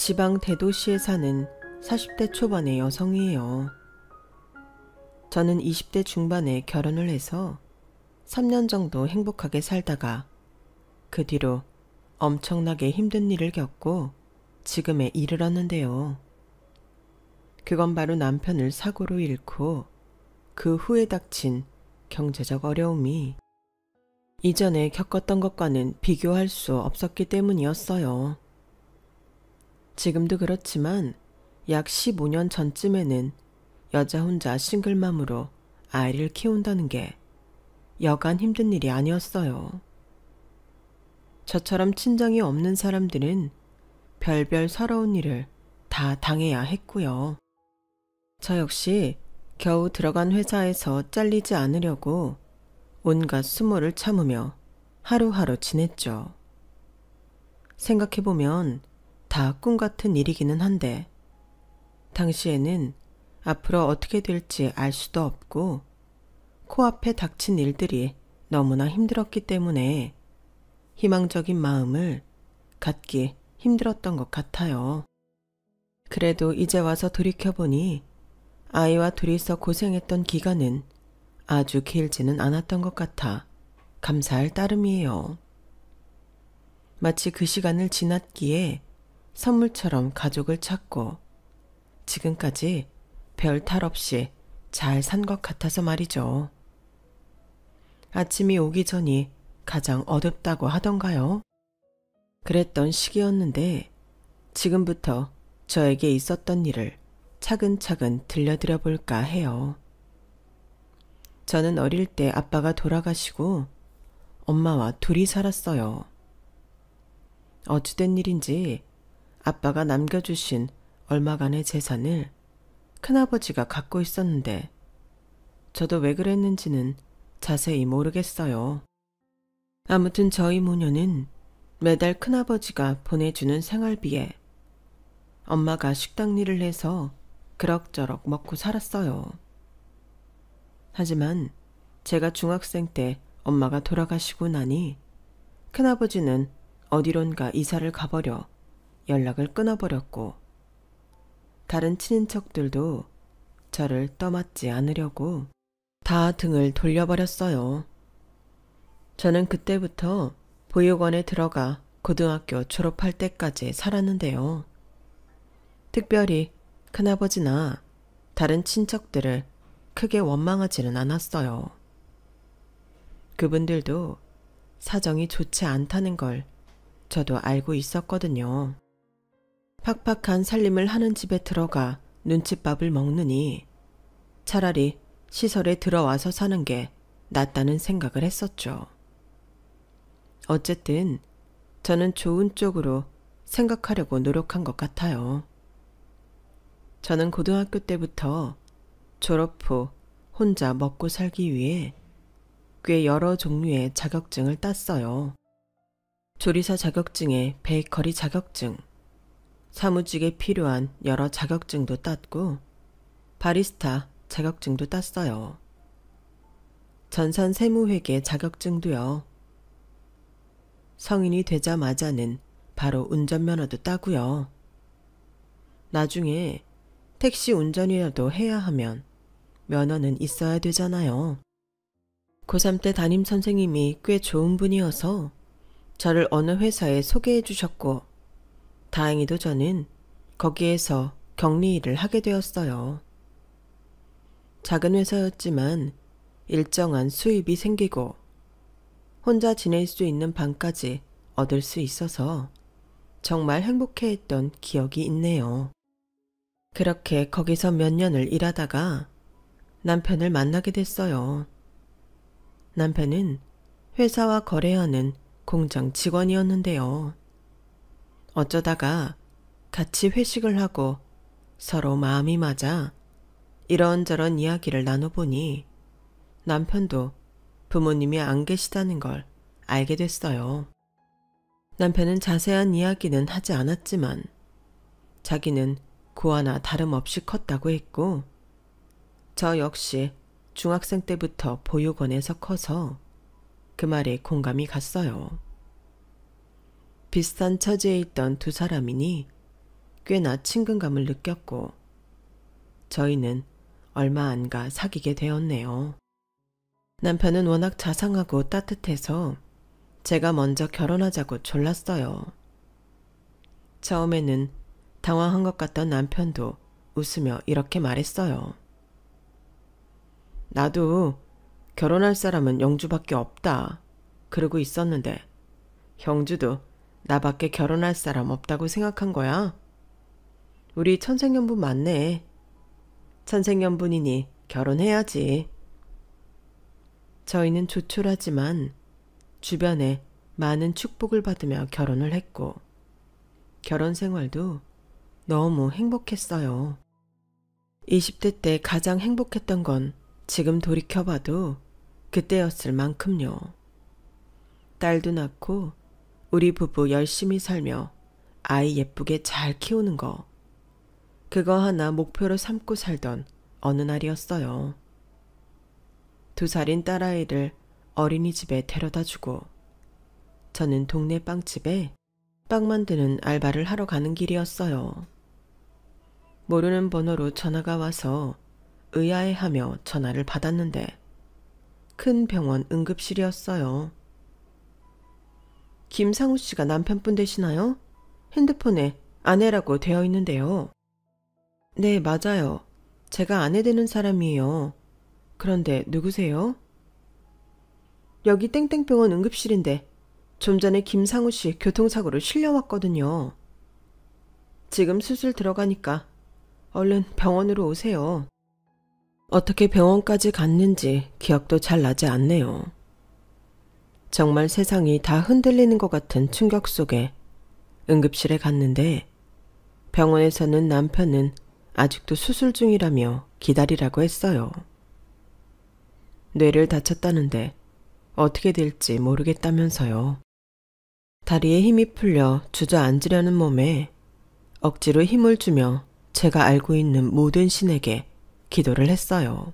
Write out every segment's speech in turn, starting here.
지방 대도시에 사는 40대 초반의 여성이에요. 저는 20대 중반에 결혼을 해서 3년 정도 행복하게 살다가 그 뒤로 엄청나게 힘든 일을 겪고 지금에 이르렀는데요. 그건 바로 남편을 사고로 잃고 그 후에 닥친 경제적 어려움이 이전에 겪었던 것과는 비교할 수 없었기 때문이었어요. 지금도 그렇지만 약 15년 전쯤에는 여자 혼자 싱글맘으로 아이를 키운다는 게 여간 힘든 일이 아니었어요. 저처럼 친정이 없는 사람들은 별별 서러운 일을 다 당해야 했고요. 저 역시 겨우 들어간 회사에서 잘리지 않으려고 온갖 수모를 참으며 하루하루 지냈죠. 생각해보면 다 꿈같은 일이기는 한데 당시에는 앞으로 어떻게 될지 알 수도 없고 코앞에 닥친 일들이 너무나 힘들었기 때문에 희망적인 마음을 갖기 힘들었던 것 같아요. 그래도 이제 와서 돌이켜보니 아이와 둘이서 고생했던 기간은 아주 길지는 않았던 것 같아 감사할 따름이에요. 마치 그 시간을 지났기에 선물처럼 가족을 찾고 지금까지 별 탈 없이 잘 산 것 같아서 말이죠. 아침이 오기 전이 가장 어둡다고 하던가요? 그랬던 시기였는데 지금부터 저에게 있었던 일을 차근차근 들려드려 볼까 해요. 저는 어릴 때 아빠가 돌아가시고 엄마와 둘이 살았어요. 어찌된 일인지 아빠가 남겨주신 얼마간의 재산을 큰아버지가 갖고 있었는데 저도 왜 그랬는지는 자세히 모르겠어요. 아무튼 저희 모녀는 매달 큰아버지가 보내주는 생활비에 엄마가 식당 일을 해서 그럭저럭 먹고 살았어요. 하지만 제가 중학생 때 엄마가 돌아가시고 나니 큰아버지는 어디론가 이사를 가버려 연락을 끊어버렸고 다른 친인척들도 저를 떠맡지 않으려고 다 등을 돌려버렸어요. 저는 그때부터 보육원에 들어가 고등학교 졸업할 때까지 살았는데요. 특별히 큰아버지나 다른 친척들을 크게 원망하지는 않았어요. 그분들도 사정이 좋지 않다는 걸 저도 알고 있었거든요. 팍팍한 살림을 하는 집에 들어가 눈칫밥을 먹느니 차라리 시설에 들어와서 사는 게 낫다는 생각을 했었죠. 어쨌든 저는 좋은 쪽으로 생각하려고 노력한 것 같아요. 저는 고등학교 때부터 졸업 후 혼자 먹고 살기 위해 꽤 여러 종류의 자격증을 땄어요. 조리사 자격증에 베이커리 자격증, 사무직에 필요한 여러 자격증도 땄고 바리스타 자격증도 땄어요. 전산 세무회계 자격증도요. 성인이 되자마자는 바로 운전면허도 따고요. 나중에 택시 운전이라도 해야 하면 면허는 있어야 되잖아요. 고3 때 담임 선생님이 꽤 좋은 분이어서 저를 어느 회사에 소개해 주셨고 다행히도 저는 거기에서 격리 일을 하게 되었어요. 작은 회사였지만 일정한 수입이 생기고 혼자 지낼 수 있는 방까지 얻을 수 있어서 정말 행복해했던 기억이 있네요. 그렇게 거기서 몇 년을 일하다가 남편을 만나게 됐어요. 남편은 회사와 거래하는 공장 직원이었는데요. 어쩌다가 같이 회식을 하고 서로 마음이 맞아 이런저런 이야기를 나눠보니 남편도 부모님이 안 계시다는 걸 알게 됐어요. 남편은 자세한 이야기는 하지 않았지만 자기는 고아나 다름없이 컸다고 했고 저 역시 중학생 때부터 보육원에서 커서 그 말에 공감이 갔어요. 비슷한 처지에 있던 두 사람이니 꽤나 친근감을 느꼈고 저희는 얼마 안 가 사귀게 되었네요. 남편은 워낙 자상하고 따뜻해서 제가 먼저 결혼하자고 졸랐어요. 처음에는 당황한 것 같던 남편도 웃으며 이렇게 말했어요. 나도 결혼할 사람은 영주밖에 없다. 그러고 있었는데 형주도 나밖에 결혼할 사람 없다고 생각한 거야. 우리 천생연분 맞네. 천생연분이니 결혼해야지. 저희는 조촐하지만 주변에 많은 축복을 받으며 결혼을 했고 결혼 생활도 너무 행복했어요. 20대 때 가장 행복했던 건 지금 돌이켜봐도 그때였을 만큼요. 딸도 낳고 우리 부부 열심히 살며 아이 예쁘게 잘 키우는 거. 그거 하나 목표로 삼고 살던 어느 날이었어요. 2살인 딸아이를 어린이집에 데려다주고 저는 동네 빵집에 빵 만드는 알바를 하러 가는 길이었어요. 모르는 번호로 전화가 와서 의아해하며 전화를 받았는데 큰 병원 응급실이었어요. 김상우 씨가 남편분 되시나요? 핸드폰에 아내라고 되어 있는데요. 네, 맞아요. 제가 아내 되는 사람이에요. 그런데 누구세요? 여기 땡땡병원 응급실인데 좀 전에 김상우 씨 교통사고로 실려왔거든요. 지금 수술 들어가니까 얼른 병원으로 오세요. 어떻게 병원까지 갔는지 기억도 잘 나지 않네요. 정말 세상이 다 흔들리는 것 같은 충격 속에 응급실에 갔는데 병원에서는 남편은 아직도 수술 중이라며 기다리라고 했어요. 뇌를 다쳤다는데 어떻게 될지 모르겠다면서요. 다리에 힘이 풀려 주저앉으려는 몸에 억지로 힘을 주며 제가 알고 있는 모든 신에게 기도를 했어요.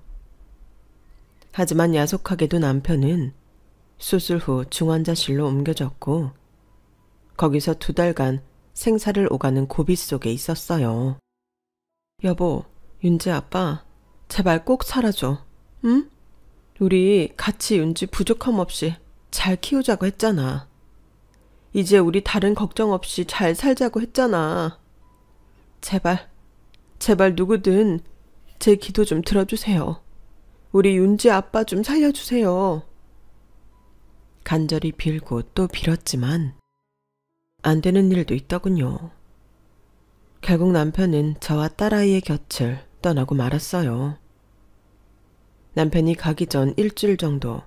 하지만 야속하게도 남편은 수술 후 중환자실로 옮겨졌고 거기서 2달간 생사를 오가는 고비 속에 있었어요. 여보, 윤지 아빠, 제발 꼭 살아줘. 응? 우리 같이 윤지 부족함 없이 잘 키우자고 했잖아. 이제 우리 다른 걱정 없이 잘 살자고 했잖아. 제발 누구든 제 기도 좀 들어주세요. 우리 윤지 아빠 좀 살려주세요. 간절히 빌고 또 빌었지만 안 되는 일도 있더군요. 결국 남편은 저와 딸아이의 곁을 떠나고 말았어요. 남편이 가기 전 일주일 정도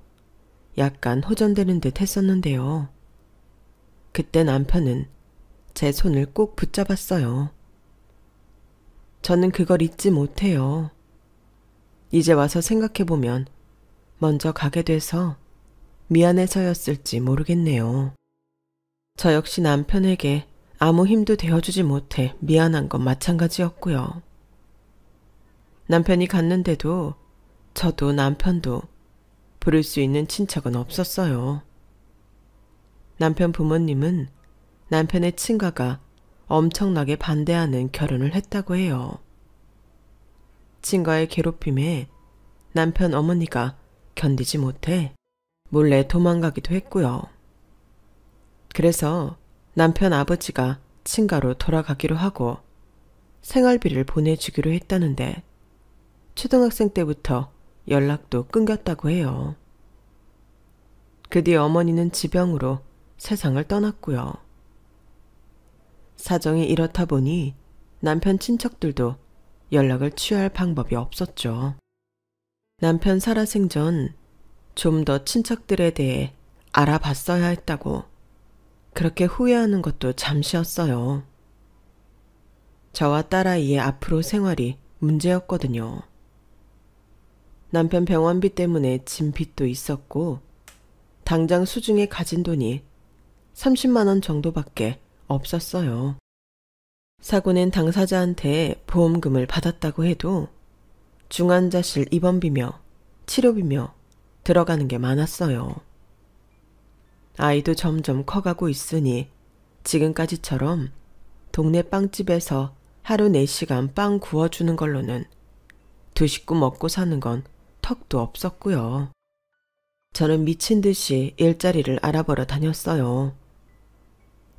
약간 호전되는 듯 했었는데요. 그때 남편은 제 손을 꼭 붙잡았어요. 저는 그걸 잊지 못해요. 이제 와서 생각해보면 먼저 가게 돼서 미안해서였을지 모르겠네요. 저 역시 남편에게 아무 힘도 되어주지 못해 미안한 건 마찬가지였고요. 남편이 갔는데도 저도 남편도 부를 수 있는 친척은 없었어요. 남편 부모님은 남편의 친가가 엄청나게 반대하는 결혼을 했다고 해요. 친가의 괴롭힘에 남편 어머니가 견디지 못해 몰래 도망가기도 했고요. 그래서 남편 아버지가 친가로 돌아가기로 하고 생활비를 보내주기로 했다는데 초등학생 때부터 연락도 끊겼다고 해요. 그 뒤 어머니는 지병으로 세상을 떠났고요. 사정이 이렇다 보니 남편 친척들도 연락을 취할 방법이 없었죠. 남편 살아생전 좀 더 친척들에 대해 알아봤어야 했다고 그렇게 후회하는 것도 잠시였어요. 저와 딸아이의 앞으로 생활이 문제였거든요. 남편 병원비 때문에 진 빚도 있었고 당장 수중에 가진 돈이 30만 원 정도밖에 없었어요. 사고낸 당사자한테 보험금을 받았다고 해도 중환자실 입원비며 치료비며 들어가는 게 많았어요. 아이도 점점 커가고 있으니 지금까지처럼 동네 빵집에서 하루 4시간 빵 구워주는 걸로는 두 식구 먹고 사는 건 턱도 없었고요. 저는 미친 듯이 일자리를 알아보러 다녔어요.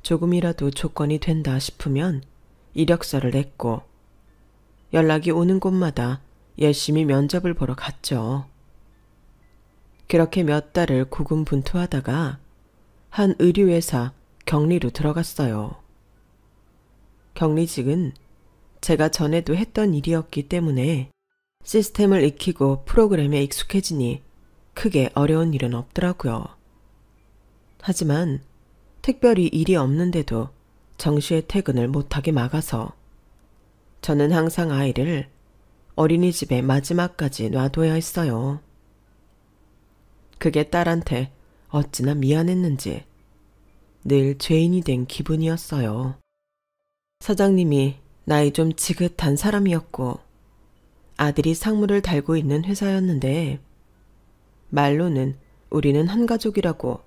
조금이라도 조건이 된다 싶으면 이력서를 냈고 연락이 오는 곳마다 열심히 면접을 보러 갔죠. 그렇게 몇 달을 고군분투하다가 한 의류회사 격리로 들어갔어요. 격리직은 제가 전에도 했던 일이었기 때문에 시스템을 익히고 프로그램에 익숙해지니 크게 어려운 일은 없더라고요. 하지만 특별히 일이 없는데도 정시에 퇴근을 못하게 막아서 저는 항상 아이를 어린이집에 마지막까지 놔둬야 했어요. 그게 딸한테 어찌나 미안했는지 늘 죄인이 된 기분이었어요. 사장님이 나이 좀 지긋한 사람이었고 아들이 상무를 달고 있는 회사였는데 말로는 우리는 한 가족이라고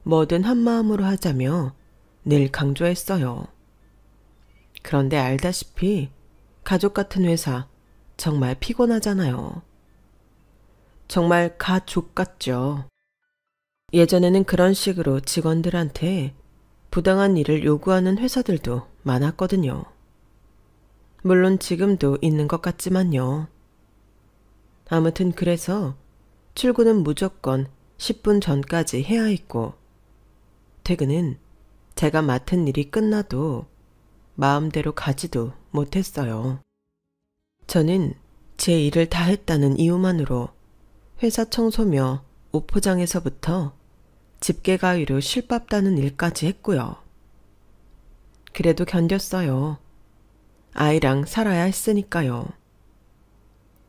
뭐든 한 마음으로 하자며 늘 강조했어요. 그런데 알다시피 가족 같은 회사 정말 피곤하잖아요. 정말 가족 같죠. 예전에는 그런 식으로 직원들한테 부당한 일을 요구하는 회사들도 많았거든요. 물론 지금도 있는 것 같지만요. 아무튼 그래서 출근은 무조건 10분 전까지 해야 했고 퇴근은 제가 맡은 일이 끝나도 마음대로 가지도 못했어요. 저는 제 일을 다 했다는 이유만으로 회사 청소며 옷 포장에서부터 집게 가위로 실밥 따는 일까지 했고요. 그래도 견뎠어요. 아이랑 살아야 했으니까요.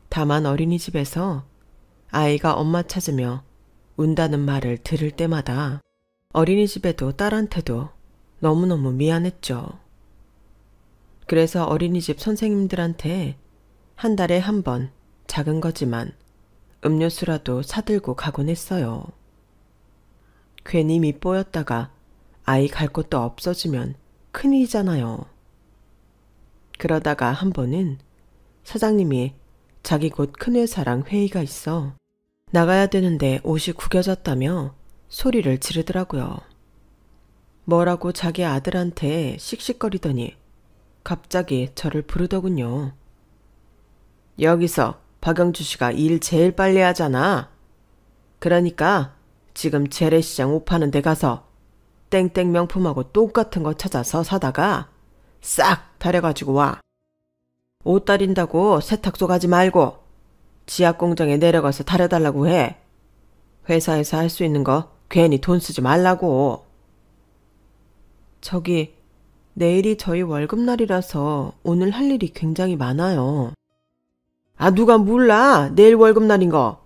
다만 어린이집에서 아이가 엄마 찾으며 운다는 말을 들을 때마다 어린이집에도 딸한테도 너무너무 미안했죠. 그래서 어린이집 선생님들한테 한 달에 한 번 작은 거지만 음료수라도 사들고 가곤 했어요. 괜히 밉보였다가 아이 갈 곳도 없어지면 큰일이잖아요. 그러다가 한 번은 사장님이 자기 곧 큰 회사랑 회의가 있어 나가야 되는데 옷이 구겨졌다며 소리를 지르더라고요. 뭐라고 자기 아들한테 씩씩거리더니 갑자기 저를 부르더군요. 여기서 박영주 씨가 일 제일 빨리 하잖아. 그러니까 지금 재래시장 옷 파는 데 가서 땡땡 명품하고 똑같은 거 찾아서 사다가 싹 다려가지고 와. 옷 다린다고 세탁소 가지 말고 지하 공장에 내려가서 다려달라고 해. 회사에서 할 수 있는 거 괜히 돈 쓰지 말라고. 저기 내일이 저희 월급날이라서 오늘 할 일이 굉장히 많아요. 아 누가 몰라 내일 월급날인 거.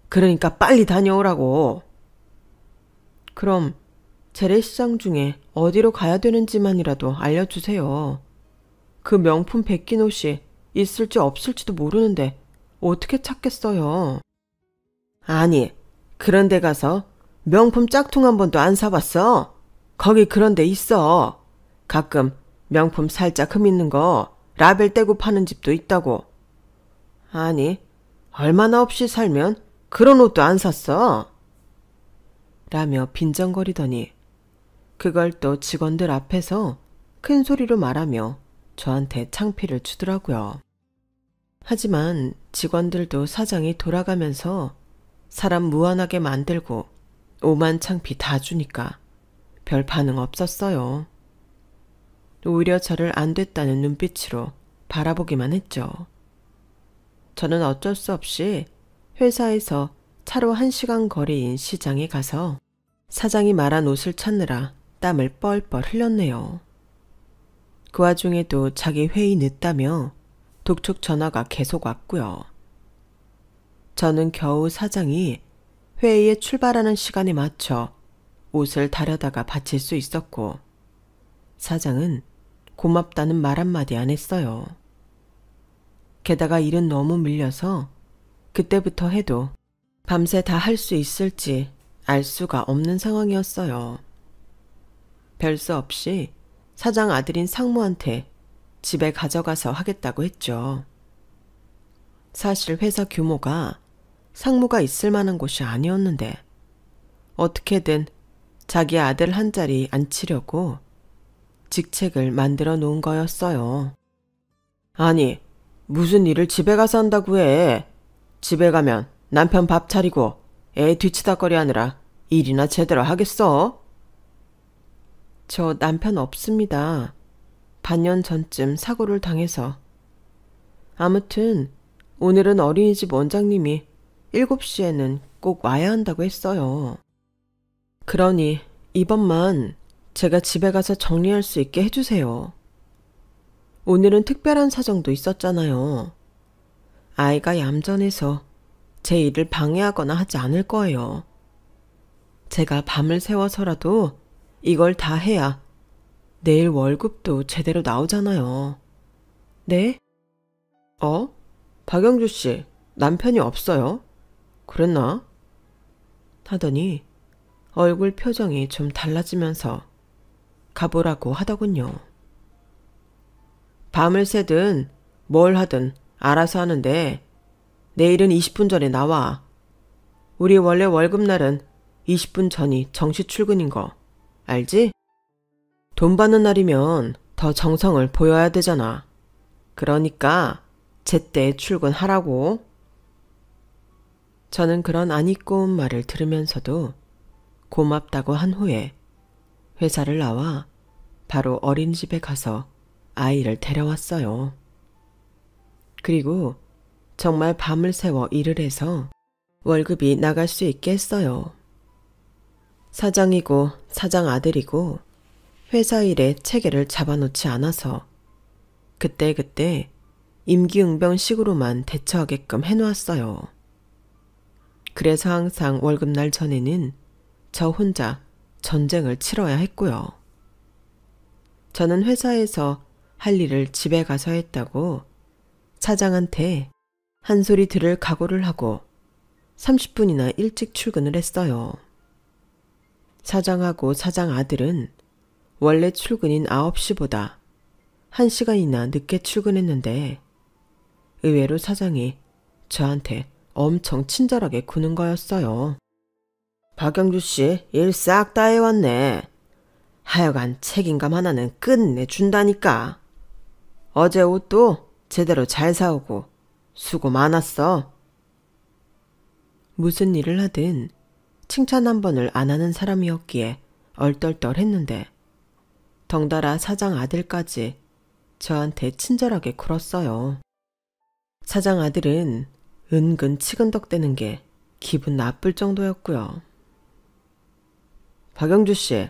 그러니까 빨리 다녀오라고. 그럼 재래시장 중에 어디로 가야 되는지만이라도 알려주세요. 그 명품 베낀 옷이 있을지 없을지도 모르는데 어떻게 찾겠어요. 아니 그런 데 가서 명품 짝퉁 한 번도 안 사봤어? 거기 그런 데 있어. 가끔 명품 살짝 흠 있는 거 라벨 떼고 파는 집도 있다고. 아니 얼마나 없이 살면 그런 옷도 안 샀어? 라며 빈정거리더니 그걸 또 직원들 앞에서 큰 소리로 말하며 저한테 창피를 주더라고요. 하지만 직원들도 사장이 돌아가면서 사람 무안하게 만들고 오만 창피 다 주니까 별 반응 없었어요. 오히려 저를 안 됐다는 눈빛으로 바라보기만 했죠. 저는 어쩔 수 없이 회사에서 차로 1시간 거리인 시장에 가서 사장이 말한 옷을 찾느라 땀을 뻘뻘 흘렸네요. 그 와중에도 자기 회의 늦다며 독촉 전화가 계속 왔고요. 저는 겨우 사장이 회의에 출발하는 시간에 맞춰 옷을 다려다가 바칠 수 있었고 사장은 고맙다는 말 한마디 안 했어요. 게다가 일은 너무 밀려서 그때부터 해도 밤새 다 할 수 있을지 알 수가 없는 상황이었어요. 별 수 없이 사장 아들인 상무한테 집에 가져가서 하겠다고 했죠. 사실 회사 규모가 상무가 있을 만한 곳이 아니었는데 어떻게든 자기 아들 한 자리 앉히려고 직책을 만들어 놓은 거였어요. 아니, 무슨 일을 집에 가서 한다고 해. 집에 가면 남편 밥 차리고 애 뒤치다거리 하느라 일이나 제대로 하겠어? 저 남편 없습니다. 반년 전쯤 사고를 당해서. 아무튼 오늘은 어린이집 원장님이 7시에는 꼭 와야 한다고 했어요. 그러니 이번만 제가 집에 가서 정리할 수 있게 해주세요. 오늘은 특별한 사정도 있었잖아요. 아이가 얌전해서 제 일을 방해하거나 하지 않을 거예요. 제가 밤을 새워서라도 이걸 다 해야 내일 월급도 제대로 나오잖아요. 네? 박영주 씨, 남편이 없어요? 그랬나? 하더니 얼굴 표정이 좀 달라지면서 가보라고 하더군요. 밤을 새든 뭘 하든 알아서 하는데 내일은 20분 전에 나와. 우리 원래 월급날은 20분 전이 정시 출근인 거 알지? 돈 받는 날이면 더 정성을 보여야 되잖아. 그러니까 제때 출근하라고. 저는 그런 안 이꼬운 말을 들으면서도 고맙다고 한 후에 회사를 나와 바로 어린이집에 가서 아이를 데려왔어요. 그리고 정말 밤을 새워 일을 해서 월급이 나갈 수 있게 했어요. 사장이고 사장 아들이고 회사 일에 체계를 잡아놓지 않아서 그때그때 임기응변식으로만 대처하게끔 해놓았어요. 그래서 항상 월급날 전에는 저 혼자 전쟁을 치러야 했고요. 저는 회사에서 할 일을 집에 가서 했다고 사장한테 한 소리 들을 각오를 하고 30분이나 일찍 출근을 했어요. 사장하고 사장 아들은 원래 출근인 9시보다 1시간이나 늦게 출근했는데 의외로 사장이 저한테 엄청 친절하게 구는 거였어요. 박영주 씨, 일 싹 다 해왔네. 하여간 책임감 하나는 끝내준다니까. 어제 옷도 제대로 잘 사오고 수고 많았어. 무슨 일을 하든 칭찬 한 번을 안 하는 사람이었기에 얼떨떨했는데 덩달아 사장 아들까지 저한테 친절하게 굴었어요. 사장 아들은 은근 치근덕대는 게 기분 나쁠 정도였고요. 박영주 씨,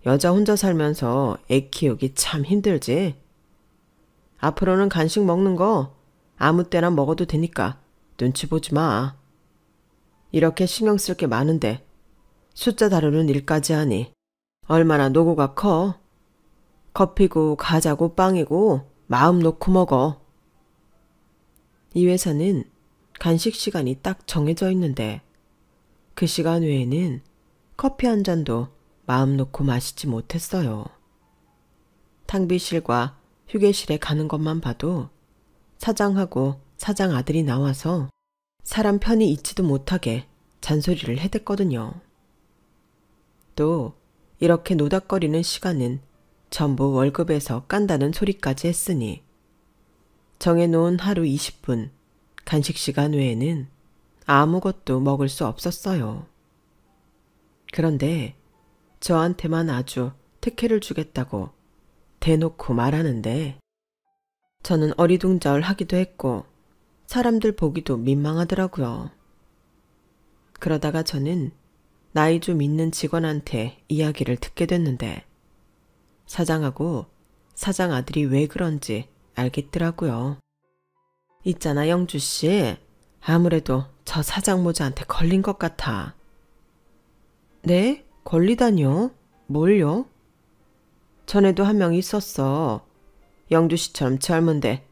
여자 혼자 살면서 애 키우기 참 힘들지? 앞으로는 간식 먹는 거 아무 때나 먹어도 되니까 눈치 보지 마. 이렇게 신경 쓸 게 많은데 숫자 다루는 일까지 하니 얼마나 노고가 커. 커피고 과자고 빵이고 마음 놓고 먹어. 이 회사는 간식 시간이 딱 정해져 있는데 그 시간 외에는 커피 한 잔도 마음 놓고 마시지 못했어요. 탕비실과 휴게실에 가는 것만 봐도 사장하고 사장 아들이 나와서 사람 편히 있지도 못하게 잔소리를 해댔거든요. 또 이렇게 노닥거리는 시간은 전부 월급에서 깐다는 소리까지 했으니 정해놓은 하루 20분 간식 시간 외에는 아무것도 먹을 수 없었어요. 그런데 저한테만 아주 특혜를 주겠다고 대놓고 말하는데 저는 어리둥절하기도 했고 사람들 보기도 민망하더라고요. 그러다가 저는 나이 좀 있는 직원한테 이야기를 듣게 됐는데 사장하고 사장 아들이 왜 그런지 알겠더라고요. 있잖아 영주 씨, 아무래도 저 사장 모자한테 걸린 것 같아. 네? 걸리다니요? 뭘요? 전에도 한 명 있었어. 영주 씨처럼 젊은데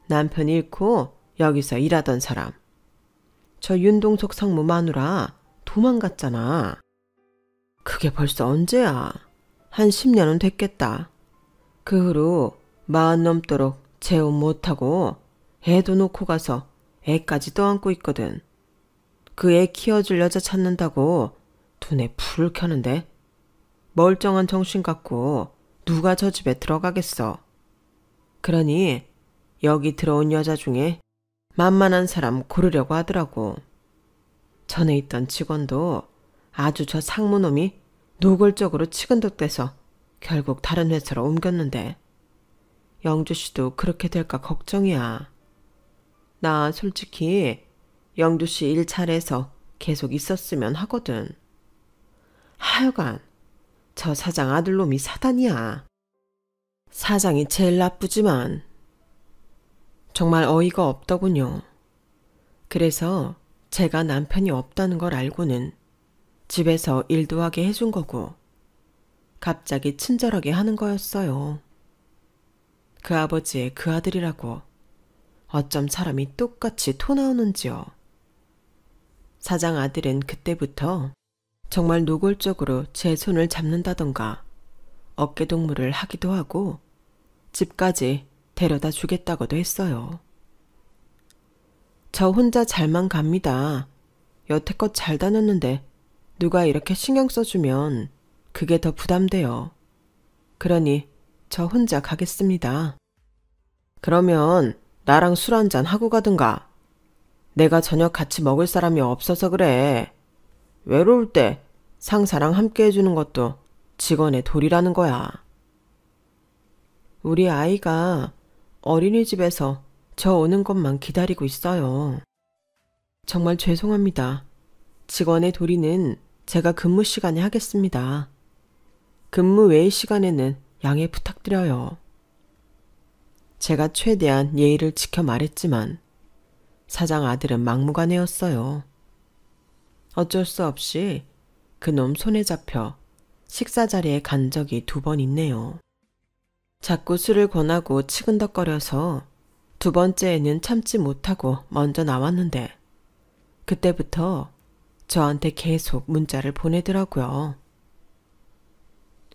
남편 잃고 여기서 일하던 사람. 저 윤동석 상무 마누라 도망갔잖아. 그게 벌써 언제야? 한 10년은 됐겠다. 그 후로 마흔 넘도록 재혼 못하고 애도 놓고 가서 애까지 떠안고 있거든. 그 애 키워줄 여자 찾는다고 눈에 불을 켜는데 멀쩡한 정신 갖고 누가 저 집에 들어가겠어. 그러니 여기 들어온 여자 중에 만만한 사람 고르려고 하더라고. 전에 있던 직원도 아주 저 상무놈이 노골적으로 치근덕대서 결국 다른 회사로 옮겼는데 영주 씨도 그렇게 될까 걱정이야. 나 솔직히 영주 씨 일 잘해서 계속 있었으면 하거든. 하여간 저 사장 아들놈이 사단이야. 사장이 제일 나쁘지만 정말 어이가 없더군요. 그래서 제가 남편이 없다는 걸 알고는 집에서 일도 하게 해준 거고 갑자기 친절하게 하는 거였어요. 그 아버지의 그 아들이라고 어쩜 사람이 똑같이 토 나오는지요. 사장 아들은 그때부터 정말 노골적으로 제 손을 잡는다던가 어깨동무를 하기도 하고 집까지 데려다 주겠다고도 했어요. 저 혼자 잘만 갑니다. 여태껏 잘 다녔는데 누가 이렇게 신경 써주면 그게 더 부담돼요. 그러니 저 혼자 가겠습니다. 그러면 나랑 술 한잔 하고 가든가. 내가 저녁 같이 먹을 사람이 없어서 그래. 외로울 때 상사랑 함께 해주는 것도 직원의 도리라는 거야. 우리 아이가 어린이집에서 저 오는 것만 기다리고 있어요. 정말 죄송합니다. 직원의 도리는 제가 근무 시간에 하겠습니다. 근무 외의 시간에는 양해 부탁드려요. 제가 최대한 예의를 지켜 말했지만 사장 아들은 막무가내였어요. 어쩔 수 없이 그놈 손에 잡혀 식사 자리에 간 적이 2번 있네요. 자꾸 술을 권하고 치근덕거려서 2번째에는 참지 못하고 먼저 나왔는데 그때부터 저한테 계속 문자를 보내더라고요.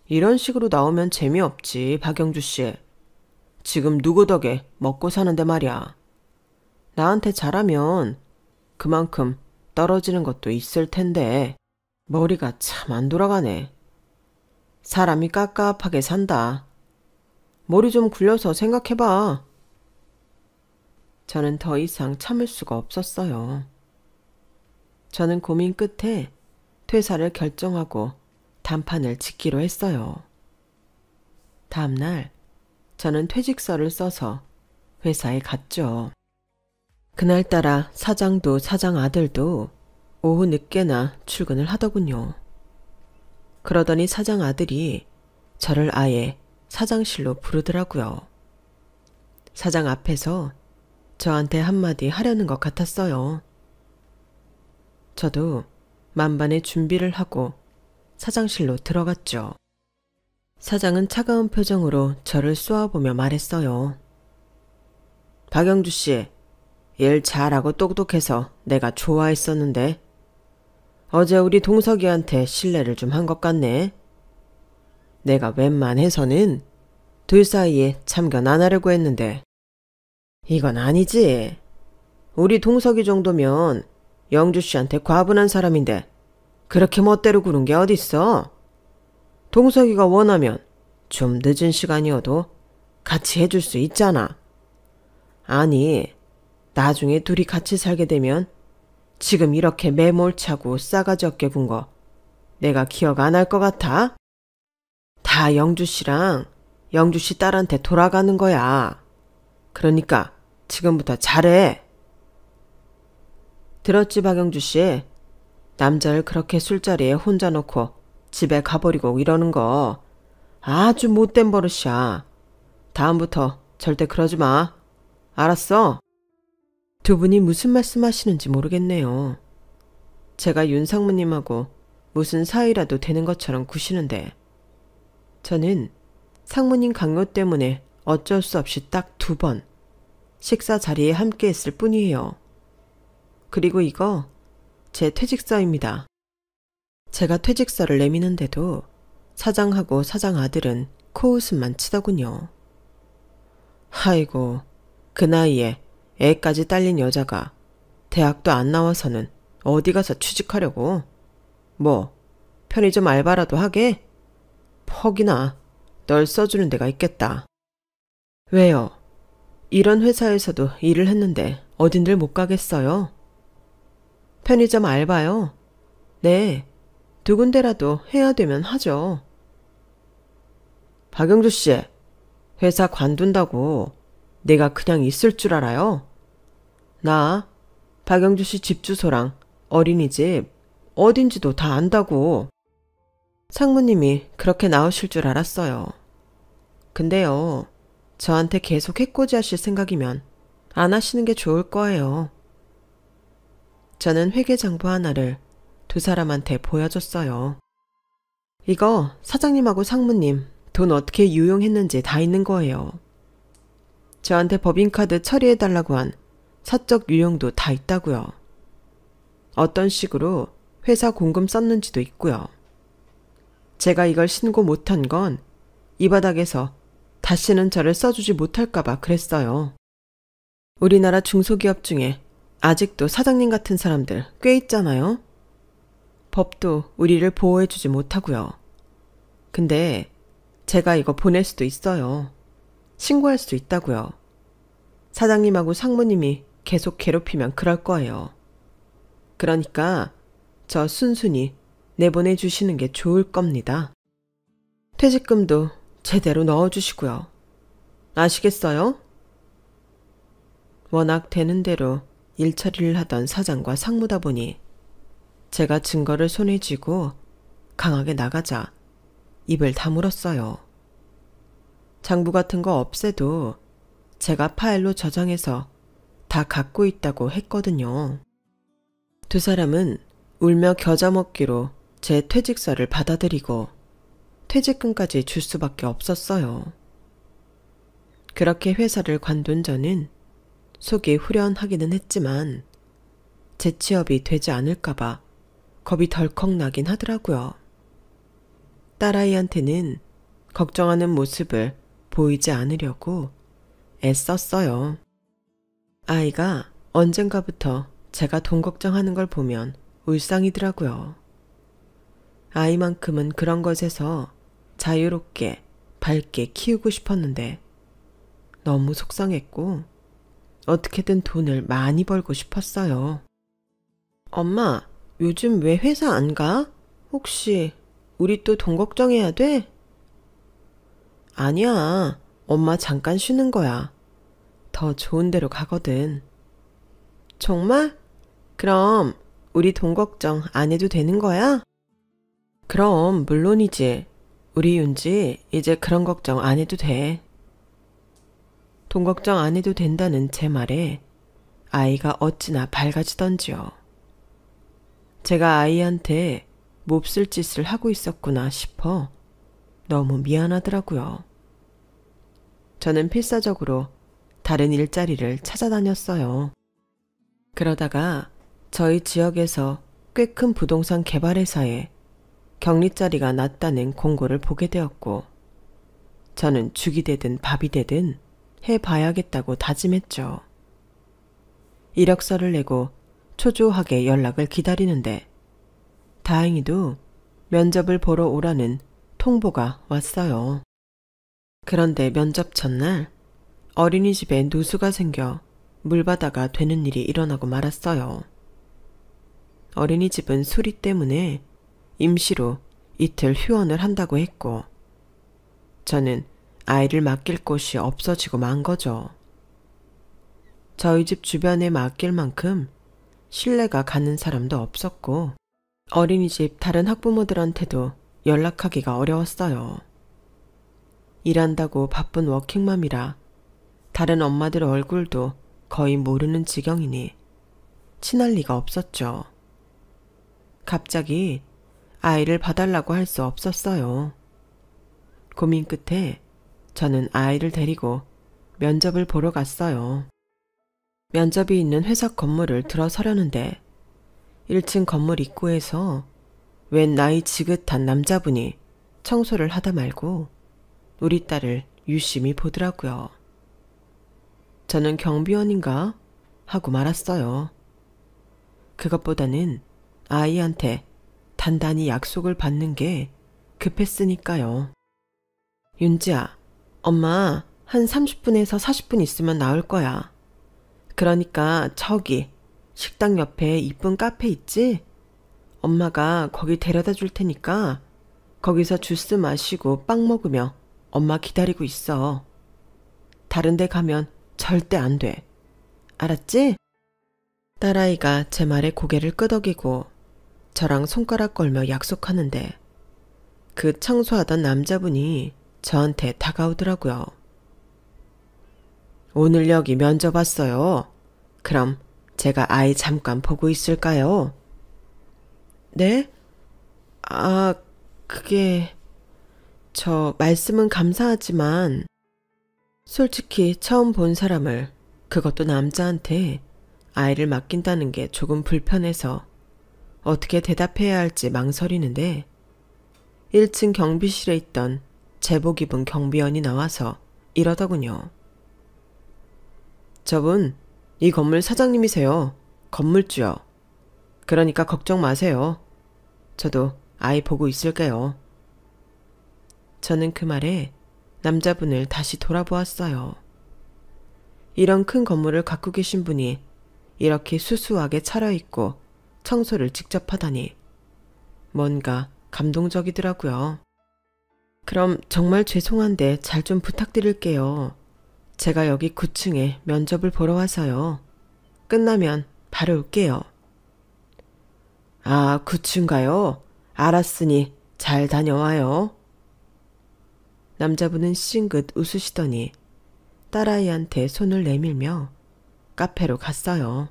이런 식으로 나오면 재미없지, 박영주 씨. 지금 누구 덕에 먹고 사는데 말이야. 나한테 잘하면 그만큼 떨어지는 것도 있을 텐데 머리가 참 안 돌아가네. 사람이 깝깝하게 산다. 머리 좀 굴려서 생각해봐. 저는 더 이상 참을 수가 없었어요. 저는 고민 끝에 퇴사를 결정하고 단판을 짓기로 했어요. 다음날 저는 퇴직서를 써서 회사에 갔죠. 그날따라 사장도 사장 아들도 오후 늦게나 출근을 하더군요. 그러더니 사장 아들이 저를 아예 사장실로 부르더라고요. 사장 앞에서 저한테 한마디 하려는 것 같았어요. 저도 만반의 준비를 하고 사장실로 들어갔죠. 사장은 차가운 표정으로 저를 쏘아보며 말했어요. 박영주 씨, 일 잘하고 똑똑해서 내가 좋아했었는데 어제 우리 동석이한테 실례를 좀 한 것 같네. 내가 웬만해서는 둘 사이에 참견 안 하려고 했는데 이건 아니지. 우리 동석이 정도면 영주 씨한테 과분한 사람인데 그렇게 멋대로 구는 게 어딨어. 동석이가 원하면 좀 늦은 시간이어도 같이 해줄 수 있잖아. 아니, 나중에 둘이 같이 살게 되면 지금 이렇게 매몰차고 싸가지 없게 군 거 내가 기억 안 할 것 같아? 다 영주 씨랑 영주 씨 딸한테 돌아가는 거야. 그러니까 지금부터 잘해. 들었지, 박영주 씨? 남자를 그렇게 술자리에 혼자 놓고 집에 가버리고 이러는 거 아주 못된 버릇이야. 다음부터 절대 그러지 마. 알았어? 두 분이 무슨 말씀하시는지 모르겠네요. 제가 윤 상무님하고 무슨 사이라도 되는 것처럼 구시는데 저는 상무님 강요 때문에 어쩔 수 없이 딱 2번 식사 자리에 함께 했을 뿐이에요. 그리고 이거 제 퇴직서입니다. 제가 퇴직서를 내미는데도 사장하고 사장 아들은 코웃음만 치더군요. 아이고, 그 나이에 애까지 딸린 여자가 대학도 안 나와서는 어디 가서 취직하려고? 뭐, 편의점 알바라도 하게? 퍽이나 널 써주는 데가 있겠다. 왜요? 이런 회사에서도 일을 했는데 어딘들 못 가겠어요? 편의점 알바요? 네, 두 군데라도 해야 되면 하죠. 박영주 씨, 회사 관둔다고 내가 그냥 있을 줄 알아요? 나 박영주 씨 집 주소랑 어린이집 어딘지도 다 안다고. 상무님이 그렇게 나오실 줄 알았어요. 근데요, 저한테 계속 해코지 하실 생각이면 안 하시는 게 좋을 거예요. 저는 회계장부 하나를 두 사람한테 보여줬어요. 이거 사장님하고 상무님 돈 어떻게 유용했는지 다 있는 거예요. 저한테 법인카드 처리해달라고 한 사적 유형도 다 있다고요. 어떤 식으로 회사 공금 썼는지도 있고요. 제가 이걸 신고 못한 건 이 바닥에서 다시는 저를 써주지 못할까봐 그랬어요. 우리나라 중소기업 중에 아직도 사장님 같은 사람들 꽤 있잖아요. 법도 우리를 보호해주지 못하고요. 근데 제가 이거 보낼 수도 있어요. 신고할 수도 있다고요. 사장님하고 상무님이 계속 괴롭히면 그럴 거예요. 그러니까 저 순순히 내보내주시는 게 좋을 겁니다. 퇴직금도 제대로 넣어주시고요. 아시겠어요? 워낙 되는 대로 일 처리를 하던 사장과 상무다 보니 제가 증거를 손에 쥐고 강하게 나가자 입을 다물었어요. 장부 같은 거 없애도 제가 파일로 저장해서 다 갖고 있다고 했거든요. 두 사람은 울며 겨자 먹기로 제 퇴직서를 받아들이고 퇴직금까지 줄 수밖에 없었어요. 그렇게 회사를 관둔 저는 속이 후련하기는 했지만 제 취업이 되지 않을까봐 겁이 덜컥 나긴 하더라고요. 딸아이한테는 걱정하는 모습을 보이지 않으려고 애썼어요. 아이가 언젠가부터 제가 돈 걱정하는 걸 보면 울상이더라고요. 아이만큼은 그런 것에서 자유롭게 밝게 키우고 싶었는데 너무 속상했고 어떻게든 돈을 많이 벌고 싶었어요. 엄마, 요즘 왜 회사 안 가? 혹시 우리 또 돈 걱정해야 돼? 아니야, 엄마 잠깐 쉬는 거야. 더 좋은 데로 가거든. 정말? 그럼 우리 돈 걱정 안 해도 되는 거야? 그럼 물론이지. 우리 윤지 이제 그런 걱정 안 해도 돼. 돈 걱정 안 해도 된다는 제 말에 아이가 어찌나 밝아지던지요. 제가 아이한테 몹쓸 짓을 하고 있었구나 싶어 너무 미안하더라고요. 저는 필사적으로 다른 일자리를 찾아다녔어요. 그러다가 저희 지역에서 꽤 큰 부동산 개발회사에 격리자리가 낮다는 공고를 보게 되었고 저는 죽이 되든 밥이 되든 해봐야겠다고 다짐했죠. 이력서를 내고 초조하게 연락을 기다리는데 다행히도 면접을 보러 오라는 통보가 왔어요. 그런데 면접 첫날 어린이집에 누수가 생겨 물바다가 되는 일이 일어나고 말았어요. 어린이집은 수리 때문에 임시로 이틀 휴원을 한다고 했고 저는 아이를 맡길 곳이 없어지고 만 거죠. 저희 집 주변에 맡길 만큼 신뢰가 가는 사람도 없었고 어린이집 다른 학부모들한테도 연락하기가 어려웠어요. 일한다고 바쁜 워킹맘이라 다른 엄마들 얼굴도 거의 모르는 지경이니 친할 리가 없었죠. 갑자기 아이를 봐달라고 할 수 없었어요. 고민 끝에 저는 아이를 데리고 면접을 보러 갔어요. 면접이 있는 회사 건물을 들어서려는데 1층 건물 입구에서 웬 나이 지긋한 남자분이 청소를 하다 말고 우리 딸을 유심히 보더라고요. 저는 경비원인가? 하고 말았어요. 그것보다는 아이한테 단단히 약속을 받는 게 급했으니까요. 윤지야, 엄마 한 30분에서 40분 있으면 나올 거야. 그러니까 저기 식당 옆에 이쁜 카페 있지? 엄마가 거기 데려다 줄 테니까 거기서 주스 마시고 빵 먹으며 엄마 기다리고 있어. 다른 데 가면 절대 안 돼. 알았지? 딸아이가 제 말에 고개를 끄덕이고 저랑 손가락 걸며 약속하는데 그 청소하던 남자분이 저한테 다가오더라고요. 오늘 여기 면접 왔어요. 그럼 제가 아이 잠깐 보고 있을까요? 네? 아, 저 말씀은 감사하지만 솔직히 처음 본 사람을, 그것도 남자한테 아이를 맡긴다는 게 조금 불편해서 어떻게 대답해야 할지 망설이는데 1층 경비실에 있던 제복 입은 경비원이 나와서 이러더군요. 저분 이 건물 사장님이세요. 건물주요. 그러니까 걱정 마세요. 저도 아이 보고 있을게요. 저는 그 말에 남자분을 다시 돌아보았어요. 이런 큰 건물을 갖고 계신 분이 이렇게 수수하게 차려입고 청소를 직접 하다니 뭔가 감동적이더라고요. 그럼 정말 죄송한데 잘 좀 부탁드릴게요. 제가 여기 9층에 면접을 보러 와서요. 끝나면 바로 올게요. 아, 9층 가요? 알았으니 잘 다녀와요. 남자분은 싱긋 웃으시더니 딸아이한테 손을 내밀며 카페로 갔어요.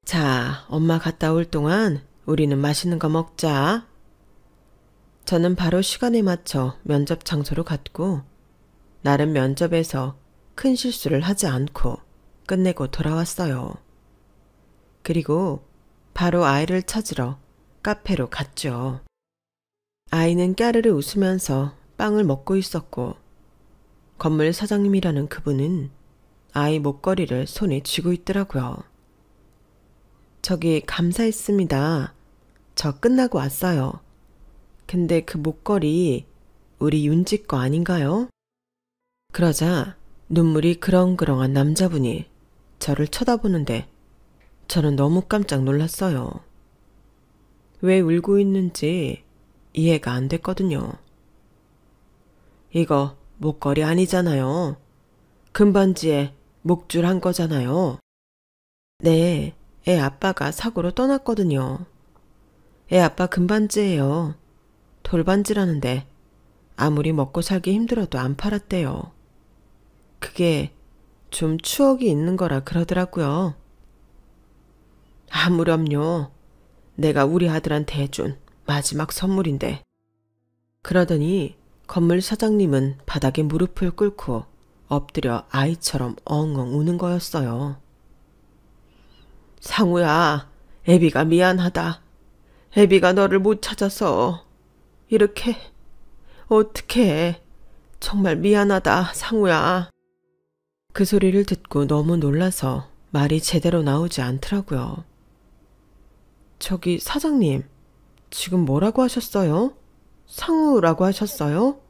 자, 엄마 갔다 올 동안 우리는 맛있는 거 먹자. 저는 바로 시간에 맞춰 면접 장소로 갔고 나름 면접에서 큰 실수를 하지 않고 끝내고 돌아왔어요. 그리고 바로 아이를 찾으러 카페로 갔죠. 아이는 까르르 웃으면서 빵을 먹고 있었고 건물 사장님이라는 그분은 아이 목걸이를 손에 쥐고 있더라고요. 저기 감사했습니다. 저 끝나고 왔어요. 근데 그 목걸이 우리 윤지 거 아닌가요? 그러자 눈물이 그렁그렁한 남자분이 저를 쳐다보는데 저는 너무 깜짝 놀랐어요. 왜 울고 있는지 이해가 안 됐거든요. 이거 목걸이 아니잖아요. 금반지에 목줄 한 거잖아요. 네, 애 아빠가 사고로 떠났거든요. 애 아빠 금반지예요. 돌반지라는데 아무리 먹고 살기 힘들어도 안 팔았대요. 그게 좀 추억이 있는 거라 그러더라고요. 아무렴요. 내가 우리 아들한테 해준 마지막 선물인데. 그러더니 건물 사장님은 바닥에 무릎을 꿇고 엎드려 아이처럼 엉엉 우는 거였어요. 상우야, 애비가 미안하다. 애비가 너를 못 찾아서 이렇게 어떡해. 정말 미안하다, 상우야. 그 소리를 듣고 너무 놀라서 말이 제대로 나오지 않더라고요. 저기 사장님, 지금 뭐라고 하셨어요? 상우라고 하셨어요?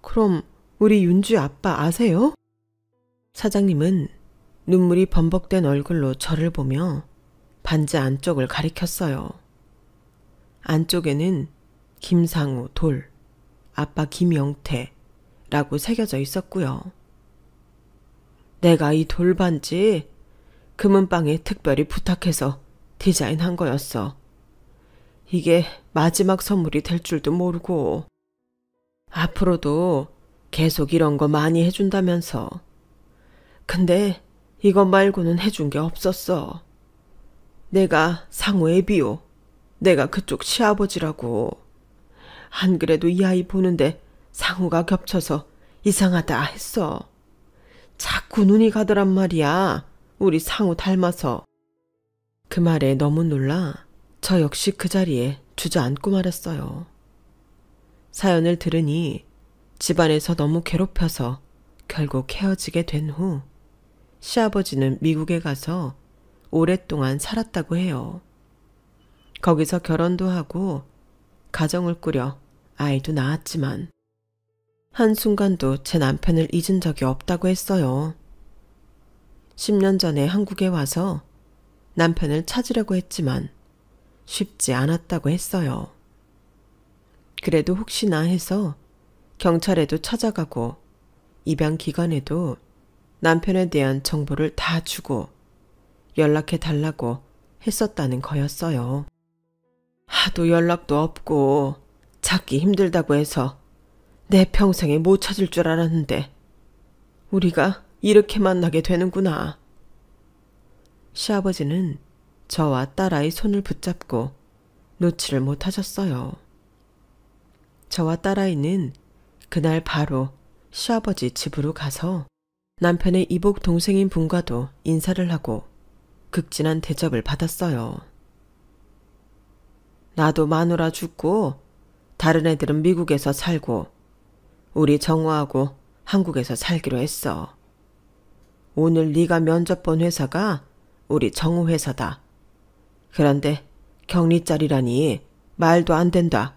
그럼 우리 윤주 아빠 아세요? 사장님은 눈물이 범벅된 얼굴로 저를 보며 반지 안쪽을 가리켰어요. 안쪽에는 김상우 돌, 아빠 김영태라고 새겨져 있었고요. 내가 이 돌반지 금은방에 특별히 부탁해서 디자인한 거였어. 이게 마지막 선물이 될 줄도 모르고 앞으로도 계속 이런 거 많이 해준다면서. 근데 이것 말고는 해준 게 없었어. 내가 상우의 비호, 내가 그쪽 시아버지라고. 안 그래도 이 아이 보는데 상우가 겹쳐서 이상하다 했어. 자꾸 눈이 가더란 말이야. 우리 상우 닮아서. 그 말에 너무 놀라 저 역시 그 자리에 주저앉고 말았어요. 사연을 들으니 집안에서 너무 괴롭혀서 결국 헤어지게 된 후 시아버지는 미국에 가서 오랫동안 살았다고 해요. 거기서 결혼도 하고 가정을 꾸려 아이도 낳았지만 한순간도 제 남편을 잊은 적이 없다고 했어요. 10년 전에 한국에 와서 남편을 찾으려고 했지만 쉽지 않았다고 했어요. 그래도 혹시나 해서 경찰에도 찾아가고 입양 기관에도 남편에 대한 정보를 다 주고 연락해 달라고 했었다는 거였어요. 하도 연락도 없고 찾기 힘들다고 해서 내 평생에 못 찾을 줄 알았는데 우리가 이렇게 만나게 되는구나. 시아버지는 저와 딸아이 손을 붙잡고 놓지를 못하셨어요. 저와 딸아이는 그날 바로 시아버지 집으로 가서 남편의 이복 동생인 분과도 인사를 하고 극진한 대접을 받았어요. 나도 마누라 죽고 다른 애들은 미국에서 살고 우리 정우하고 한국에서 살기로 했어. 오늘 네가 면접 본 회사가 우리 정우 회사다. 그런데 격리자리라니 말도 안 된다.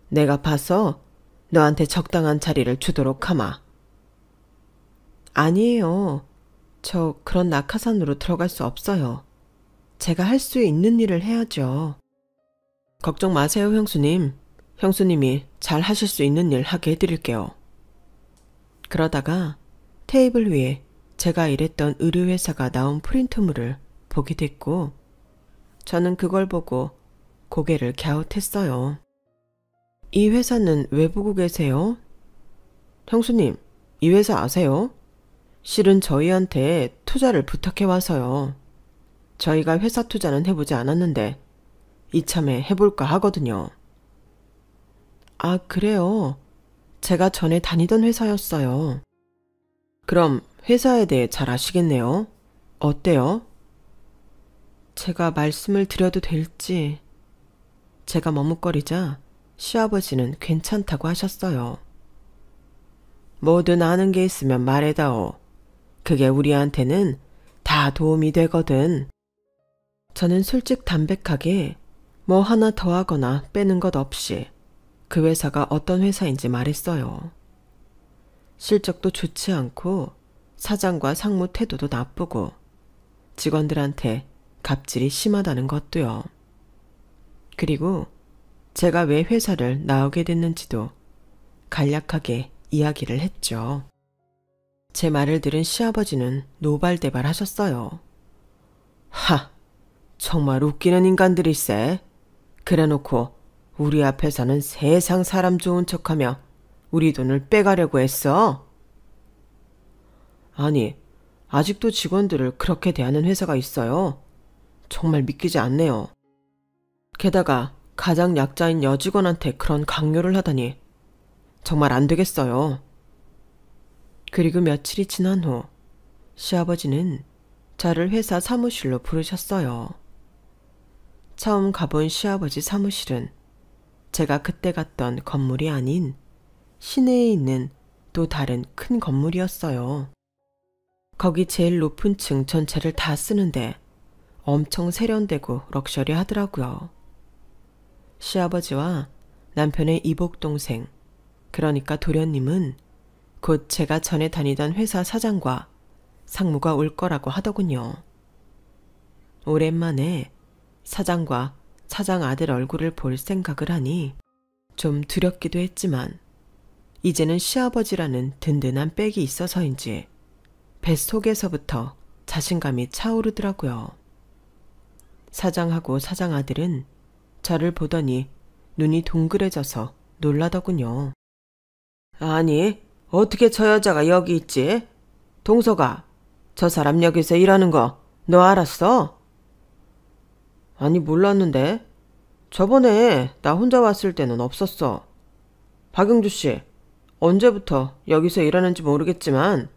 내가 봐서 너한테 적당한 자리를 주도록 하마. 아니에요. 저 그런 낙하산으로 들어갈 수 없어요. 제가 할 수 있는 일을 해야죠. 걱정 마세요, 형수님. 형수님이 잘 하실 수 있는 일 하게 해드릴게요. 그러다가 테이블 위에 제가 일했던 의류회사가 나온 프린트물을 보게 됐고 저는 그걸 보고 고개를 갸웃했어요. 이 회사는 왜 보고 계세요? 형수님, 이 회사 아세요? 실은 저희한테 투자를 부탁해 와서요. 저희가 회사 투자는 해보지 않았는데 이참에 해볼까 하거든요. 아, 그래요? 제가 전에 다니던 회사였어요. 그럼 회사에 대해 잘 아시겠네요. 어때요? 제가 말씀을 드려도 될지. 제가 머뭇거리자 시아버지는 괜찮다고 하셨어요. 뭐든 아는 게 있으면 말해다오. 그게 우리한테는 다 도움이 되거든. 저는 솔직담백하게 뭐 하나 더하거나 빼는 것 없이 그 회사가 어떤 회사인지 말했어요. 실적도 좋지 않고 사장과 상무 태도도 나쁘고 직원들한테 갑질이 심하다는 것도요. 그리고 제가 왜 회사를 나오게 됐는지도 간략하게 이야기를 했죠. 제 말을 들은 시아버지는 노발대발 하셨어요. 하, 정말 웃기는 인간들일세. 그래놓고 우리 앞에서는 세상 사람 좋은 척하며 우리 돈을 빼가려고 했어. 아니, 아직도 직원들을 그렇게 대하는 회사가 있어요. 정말 믿기지 않네요. 게다가 가장 약자인 여직원한테 그런 강요를 하다니 정말 안 되겠어요. 그리고 며칠이 지난 후 시아버지는 저를 회사 사무실로 부르셨어요. 처음 가본 시아버지 사무실은 제가 그때 갔던 건물이 아닌 시내에 있는 또 다른 큰 건물이었어요. 거기 제일 높은 층 전체를 다 쓰는데 엄청 세련되고 럭셔리하더라고요. 시아버지와 남편의 이복동생, 그러니까 도련님은 곧 제가 전에 다니던 회사 사장과 상무가 올 거라고 하더군요. 오랜만에 사장과 사장 아들 얼굴을 볼 생각을 하니 좀 두렵기도 했지만 이제는 시아버지라는 든든한 백이 있어서인지 뱃속에서부터 자신감이 차오르더라고요. 사장하고 사장 아들은 저를 보더니 눈이 동그래져서 놀라더군요. 아니, 어떻게 저 여자가 여기 있지? 동서가, 저 사람 여기서 일하는 거 너 알았어? 아니, 몰랐는데. 저번에 나 혼자 왔을 때는 없었어. 박영주 씨, 언제부터 여기서 일하는지 모르겠지만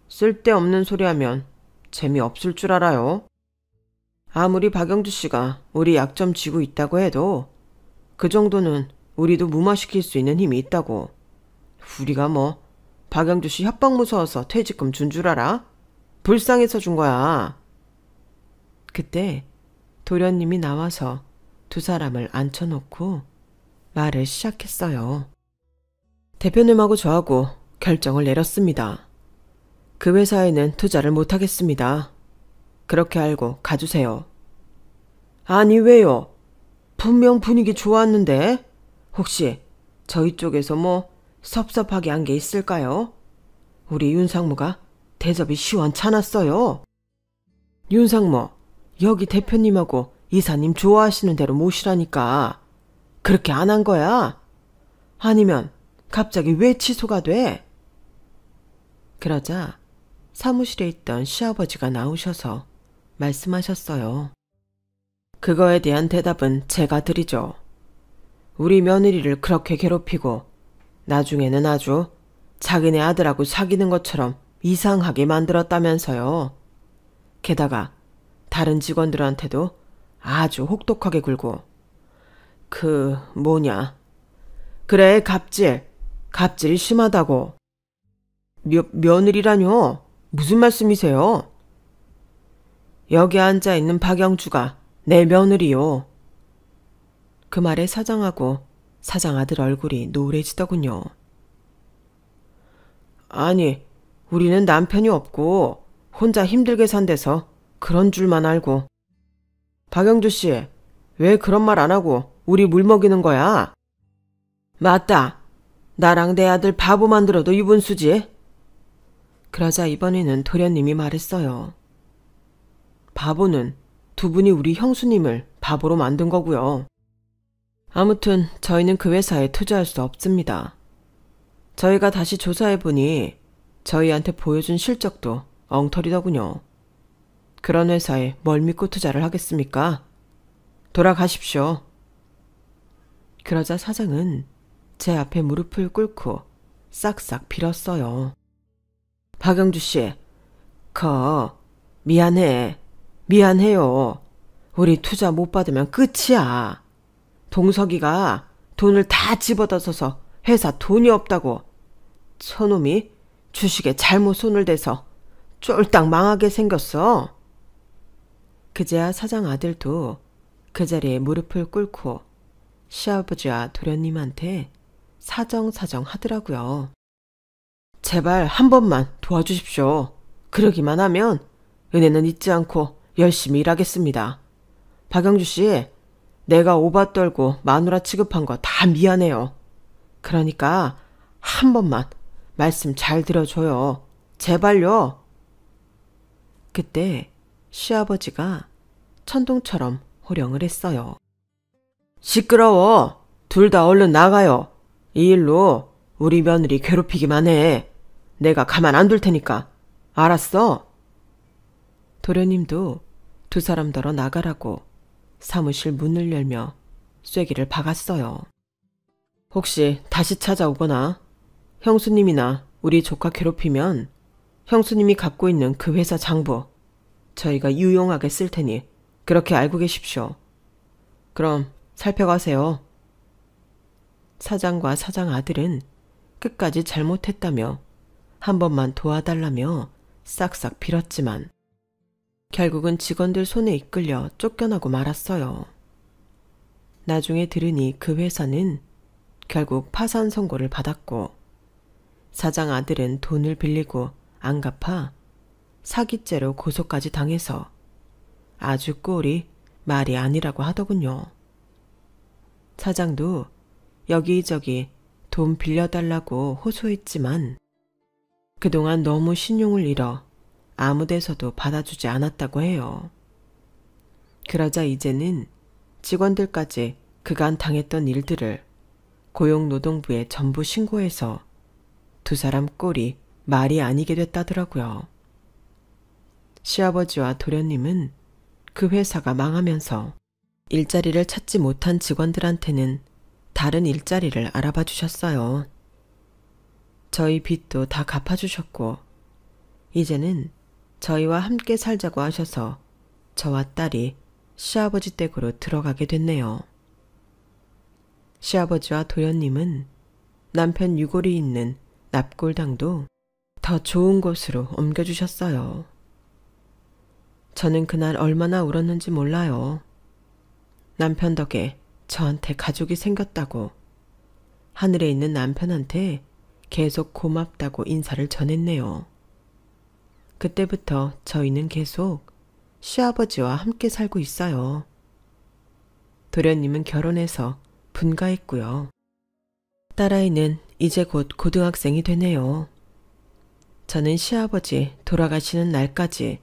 쓸데없는 소리 하면 재미없을 줄 알아요. 아무리 박영주 씨가 우리 약점 쥐고 있다고 해도 그 정도는 우리도 무마시킬 수 있는 힘이 있다고. 우리가 뭐 박영주 씨 협박 무서워서 퇴직금 준 줄 알아? 불쌍해서 준 거야. 그때 도련님이 나와서 두 사람을 앉혀놓고 말을 시작했어요. 대표님하고 저하고 결정을 내렸습니다. 그 회사에는 투자를 못하겠습니다. 그렇게 알고 가주세요. 아니 왜요? 분명 분위기 좋았는데 혹시 저희 쪽에서 뭐 섭섭하게 한 게 있을까요? 우리 윤상무가 대접이 시원찮았어요. 윤상무, 여기 대표님하고 이사님 좋아하시는 대로 모시라니까. 그렇게 안 한 거야? 아니면 갑자기 왜 취소가 돼? 그러자 사무실에 있던 시아버지가 나오셔서 말씀하셨어요. 그거에 대한 대답은 제가 드리죠. 우리 며느리를 그렇게 괴롭히고 나중에는 아주 자기네 아들하고 사귀는 것처럼 이상하게 만들었다면서요. 게다가 다른 직원들한테도 아주 혹독하게 굴고 그래 갑질이 심하다고. 며느리라뇨? 무슨 말씀이세요? 여기 앉아있는 박영주가 내 며느리요. 그 말에 사장하고 사장 아들 얼굴이 노래지더군요. 아니, 우리는 남편이 없고 혼자 힘들게 산대서 그런 줄만 알고. 박영주 씨, 왜 그런 말 안 하고 우리 물 먹이는 거야? 맞다. 나랑 내 아들 바보 만들어도 유분수지. 그러자 이번에는 도련님이 말했어요. 바보는 두 분이 우리 형수님을 바보로 만든 거고요. 아무튼 저희는 그 회사에 투자할 수 없습니다. 저희가 다시 조사해보니 저희한테 보여준 실적도 엉터리더군요. 그런 회사에 뭘 믿고 투자를 하겠습니까? 돌아가십시오. 그러자 사장은 제 앞에 무릎을 꿇고 싹싹 빌었어요. 박영주 씨, 미안해요. 우리 투자 못 받으면 끝이야. 동석이가 돈을 다 집어넣어서 회사 돈이 없다고 저놈이 주식에 잘못 손을 대서 쫄딱 망하게 생겼어. 그제야 사장 아들도 그 자리에 무릎을 꿇고 시아버지와 도련님한테 사정사정 하더라고요. 제발 한 번만 도와주십시오. 그러기만 하면 은혜는 잊지 않고 열심히 일하겠습니다. 박영주 씨, 내가 오바 떨고 마누라 취급한 거 다 미안해요. 그러니까 한 번만 말씀 잘 들어줘요. 제발요. 그때 시아버지가 천둥처럼 호령을 했어요. 시끄러워. 둘 다 얼른 나가요. 이 일로 우리 며느리 괴롭히기만 해. 내가 가만 안 둘 테니까. 알았어? 도련님도 두 사람더러 나가라고 사무실 문을 열며 쐐기를 박았어요. 혹시 다시 찾아오거나 형수님이나 우리 조카 괴롭히면 형수님이 갖고 있는 그 회사 장부 저희가 유용하게 쓸 테니 그렇게 알고 계십시오. 그럼 살펴가세요. 사장과 사장 아들은 끝까지 잘못했다며 한 번만 도와달라며 싹싹 빌었지만 결국은 직원들 손에 이끌려 쫓겨나고 말았어요. 나중에 들으니 그 회사는 결국 파산 선고를 받았고 사장 아들은 돈을 빌리고 안 갚아 사기죄로 고소까지 당해서 아주 꼴이 말이 아니라고 하더군요. 사장도 여기저기 돈 빌려달라고 호소했지만 그동안 너무 신용을 잃어 아무 데서도 받아주지 않았다고 해요. 그러자 이제는 직원들까지 그간 당했던 일들을 고용노동부에 전부 신고해서 두 사람 꼴이 말이 아니게 됐다더라고요. 시아버지와 도련님은 그 회사가 망하면서 일자리를 찾지 못한 직원들한테는 다른 일자리를 알아봐 주셨어요. 저희 빚도 다 갚아주셨고 이제는 저희와 함께 살자고 하셔서 저와 딸이 시아버지 댁으로 들어가게 됐네요. 시아버지와 도련님은 남편 유골이 있는 납골당도 더 좋은 곳으로 옮겨주셨어요. 저는 그날 얼마나 울었는지 몰라요. 남편 덕에 저한테 가족이 생겼다고, 하늘에 있는 남편한테 계속 고맙다고 인사를 전했네요. 그때부터 저희는 계속 시아버지와 함께 살고 있어요. 도련님은 결혼해서 분가했고요. 딸아이는 이제 곧 고등학생이 되네요. 저는 시아버지 돌아가시는 날까지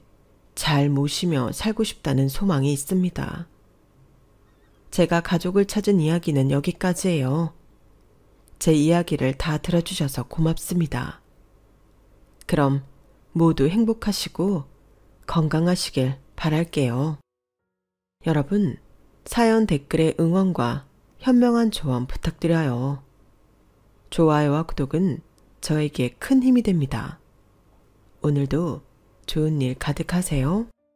잘 모시며 살고 싶다는 소망이 있습니다. 제가 가족을 찾은 이야기는 여기까지예요. 제 이야기를 다 들어주셔서 고맙습니다. 그럼 모두 행복하시고 건강하시길 바랄게요. 여러분, 사연 댓글에 응원과 현명한 조언 부탁드려요. 좋아요와 구독은 저에게 큰 힘이 됩니다. 오늘도 좋은 일 가득하세요.